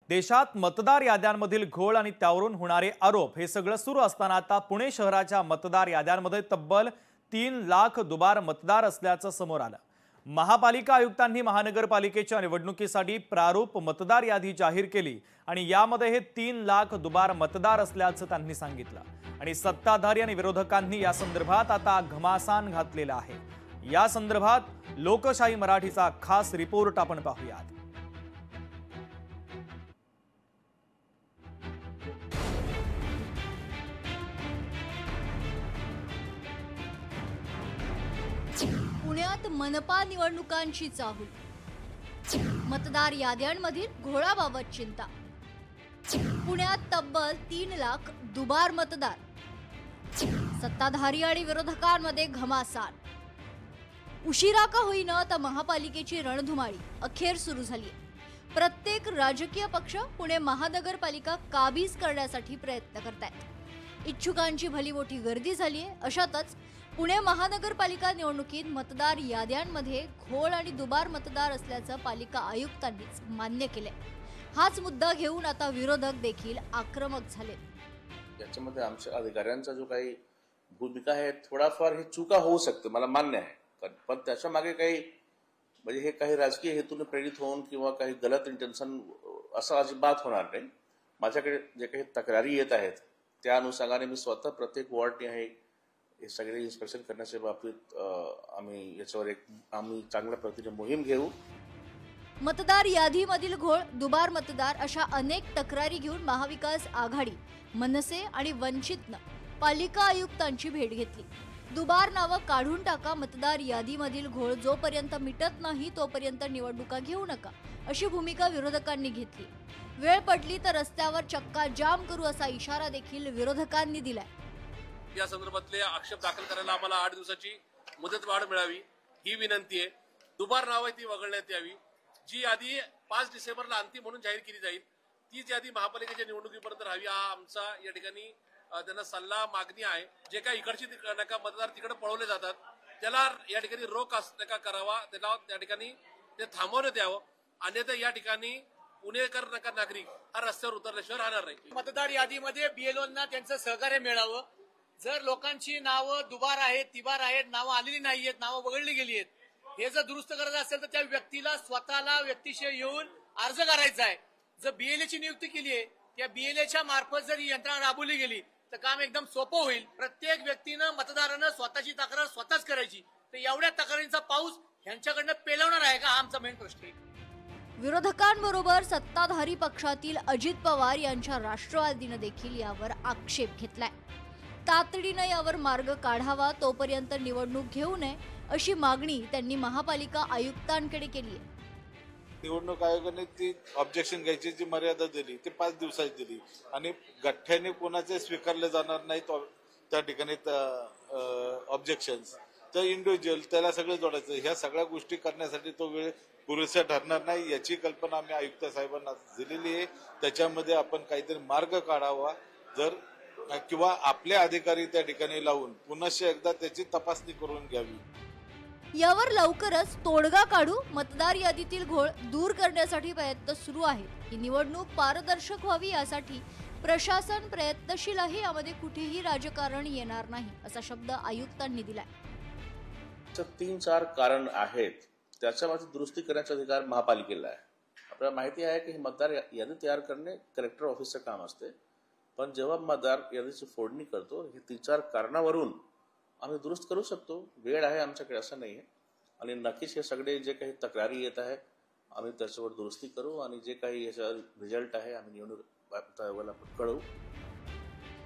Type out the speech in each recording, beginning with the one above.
देशात मतदार याद्यांमधील घोळ आणि त्यावरून होणारे आरोप हे सगळं सुरू असताना आता पुणे शहराच्या मतदार याद्यांमध्ये तब्बल 3 लाख दुबार मतदार असल्याचं समोर आलं। महापालिका आयुक्तांनी महानगरपालिकेच्या निवडणुकीसाठी प्रारूप मतदार यादी जाहीर केली आणि यामध्ये हे 3 लाख दुबार मतदार असल्याचं त्यांनी सांगितलं आणि सत्ताधारी आणि विरोधकांनी या संदर्भात आता घमासान घातलेला आहे। या संदर्भात लोकशाही मराठीचा खास रिपोर्ट आपण पाहूयात। पुण्यात मनपा निवडणुकांची चाहूल, मतदार याद्यांमधील घोळाबाबत चिंता। पुण्यात तब्बल 3 लाख दुबार मतदार, सत्ताधारी आणि विरोधकांमध्ये घमासान। उशिरा का होईना तर महापालिकेची रणधुमाळी अखेर सुरू झाली। प्रत्येक राजकीय पक्ष पुणे महानगरपालिका काबीज करण्यासाठी प्रयत्न करतायत। इच्छुकांची भली मोठी गर्दी झाली आहे। अशातच पुणे महानगरपालिका निवडणुकीत मतदार याद्यांमध्ये घोळ आणि दुबार मतदार असल्याचं पालिका आयुक्तांनीच मान्य केले। हाच मुद्दा घेऊन आता विरोधक देखील आक्रमक झाले। याच्यामध्ये आमच्या अधिकाऱ्यांचा जो काही भूमिका आहे थोडाफार हे चुका होऊ शकते, मला मान्य आहे, पण त्याच्या मागे काही म्हणजे हे काही राजकीय हेतूने प्रेरित होऊन किंवा काही गलत इंटेन्शन असं अजिबात होणार नाही। माझ्याकडे जे काही तक्रारी येत आहेत त्या अनुषंगाने मी स्वतः प्रत्येक वॉर्डने आहे हे सगळे इन्स्पेक्शन करण्याच्या बाबतीत आम्ही याच्यावर आम्ही चांगल्या पद्धतीने मोहीम घेऊ। मतदार यादीमधील घोळ, दुबार मतदार अशा अनेक तक्रारी घेऊन महाविकास आघाडी, मनसे आणि वंचितनं पालिका आयुक्तांची भेट घेतली। दुबार नावं काढून टाका, मतदार यादीमधील घोळ जोपर्यंत मिटत नाही तोपर्यंत निवडणुका घेऊ नका, अशी भूमिका विरोधकांनी घेतली। वेळ पडली तर रस्त्यावर चक्का जाम करू असा इशारा देखील विरोधकांनी दिलाय। या संदर्भातले आक्षेप दाखल करायला आम्हाला 8 दिवसाची मुदतवाढ मिळावी ही विनंती आहे। दुबार नाव आहे ती वगळण्यात यावी। जी यादी 5 डिसेंबरला अंतिम म्हणून जाहीर केली जाईल तीच यादी महापालिकेच्या निवडणुकीपर्यंत राहावी हा आमचा या ठिकाणी त्यांना सल्ला मागणी आहे। जे काही इकडची नका मतदार तिकडे पळवले जातात त्याला या ठिकाणी रोख नका करावा, त्याला त्या ठिकाणी ते थांबवण्यात यावं, अन्यथा या ठिकाणी पुणेकर नका नागरिक हा रस्त्यावर उतरल्याशिवाय राहणार नाही। मतदार यादीमध्ये बीएलओंना त्यांचं सहकार्य मिळावं। जर लोकांची नावं दुबार आहेत, तिबार आहेत, नावं आलेली नाहीयेत, नावं वगळली गेली आहेत, हे जर दुरुस्त करायचं असेल तर त्या व्यक्तीला स्वतःला व्यक्तिशय येऊन अर्ज करायचा आहे। जर बीएलएची नियुक्ती केली आहे त्या बीएलएच्या मार्फत जर ही यंत्रणा राबवली गेली तर काम एकदम सोपं होईल। प्रत्येक व्यक्तीनं मतदारानं स्वतःची तक्रार स्वतःच करायची, तर एवढ्या तक्रारींचा पाऊस यांच्याकडनं पेलवणार आहे का हा आमचा मेन प्रश्न आहे। विरोधकांबरोबर सत्ताधारी पक्षातील अजित पवार यांच्या राष्ट्रवादीने देखील यावर आक्षेप घेतलाय। तातडीनं यावर मार्ग काढावा, तोपर्यंत निवडणूक घेऊ नये अशी मागणी त्यांनी महापालिका आयुक्तांकडे केली आहे। निवडणूक आयोगाने ती ऑब्जेक्शन घ्यायची जी मर्यादा दिली ती 5 दिवसाची दिली आणि गठ्ठ्याने कोणाचे स्वीकारले जाणार नाहीत त्या ठिकाणी ऑब्जेक्शन्स, तर इंडिव्हिज्युअल त्याला सगळं जोडायचं। ह्या सगळ्या गोष्टी करण्यासाठी तो वेळ पुरेसा ठरणार नाही याची कल्पना आम्ही आयुक्त साहेबांना दिलेली आहे। त्याच्यामध्ये आपण काहीतरी मार्ग काढावा जर किंवा आपले अधिकारी त्या ठिकाणी लावून पुन्हा एकदा त्याची तपासणी करून घ्यावी। यावर लवकरच तोडगा काढू, मतदार यादीतील घोळ दूर करण्यासाठी प्रयत्न सुरू आहेत। ही निवडणूक पारदर्शक व्हावी यासाठी प्रशासन प्रयत्नशील आहे, यामध्ये कुठेही राजकारण येणार नाही असा शब्द आयुक्तांनी दिलाय। 3-4 कारण आहेत त्याच्यामध्ये दुरुस्ती करण्याचा अधिकार महापालिकेला आहे। आपल्याला माहिती आहे की मतदार यादी तयार करणे कलेक्टर ऑफिसचं काम असते, पण जेव्हा मतदार यादीची फोडणी करतो हे 3-4 कारणावरून आम्ही दुरुस्त करू शकतो। वेळ आहे आमच्याकडे असं नाही आहे आणि नक्कीच हे सगळे जे काही तक्रारी येत आहे आम्ही त्याच्यावर दुरुस्ती करू आणि जे काही याचा रिझल्ट आहे आम्ही निवडणूक आयोगाला कळवू।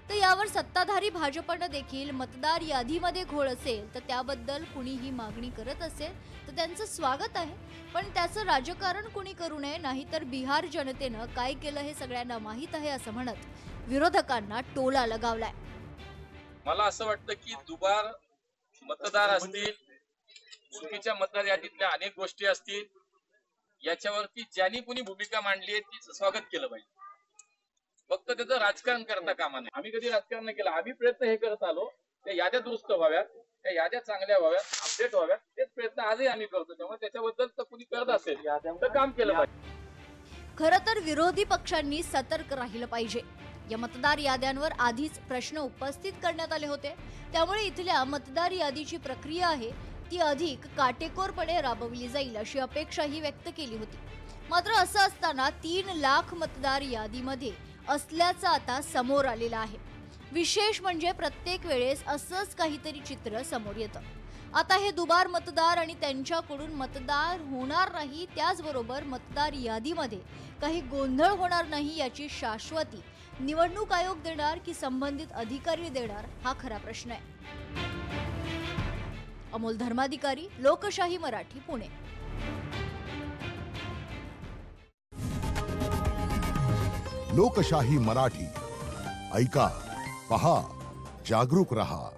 तर यावर सत्ताधारी भाजपने देखील मतदार यादीमध्ये घोळ असेल तर त्याबद्दल कुणीही मागणी करत असेल तर त्यांचं स्वागत आहे, पण त्याचं राजकारण कुणी करू नये, नाहीतर बिहार जनतेनं काय केलं हे सगळ्यांना माहीत आहे असं म्हणत विरोधकांना टोला लगावलाय। मला असं वाटतं की दुबार मतदार असतील, चुकीच्या मतदार यादीतल्या अनेक गोष्टी असतील, याच्यावरती ज्यांनी कुणी भूमिका मांडली आहे तीच स्वागत केलं पाहिजे। फक्त त्याचं राजकारण करता कामा नये। आम्ही कधी राजकारण नाही केलं, आम्ही प्रयत्न हे करत आलो त्या याद्या दुरुस्त व्हाव्यात, त्या याद्या चांगल्या व्हाव्यात, अपडेट व्हाव्यात, तेच प्रयत्न आजही आम्ही करतो। त्यामुळे त्याच्याबद्दल तर कुणी करत असेल तर काम केलं पाहिजे। खरं तर विरोधी पक्षांनी सतर्क राहिलं पाहिजे. या मतदार याद्यांवर आधीच प्रश्न उपस्थित करण्यात आले होते, त्यामुळे इथल्या मतदार यादीची प्रक्रिया आहे ती अधिक काटेकोरपणे राबवली जाईल अशी अपेक्षाही व्यक्त केली होती. मात्र असं असताना 3 लाख मतदार यादीमध्ये असल्याचं आता समोर आलेलं आहे. विशेष म्हणजे प्रत्येक वेळेस असंच काहीतरी चित्र समोर येतं. आता हे दुबार मतदार आणि त्यांच्याकडून मतदार होणार नाही, त्याचबरोबर मतदार यादीमध्ये काही गोंधळ होणार नाही याची शाश्वती निवडणूक आयोग देणार की संबंधित अधिकारी देणार, हा खरा प्रश्न आहे. अमोल धर्माधिकारी, लोकशाही मराठी, पुणे. लोकशाही मराठी ऐका, पहा, जागरूक रहा.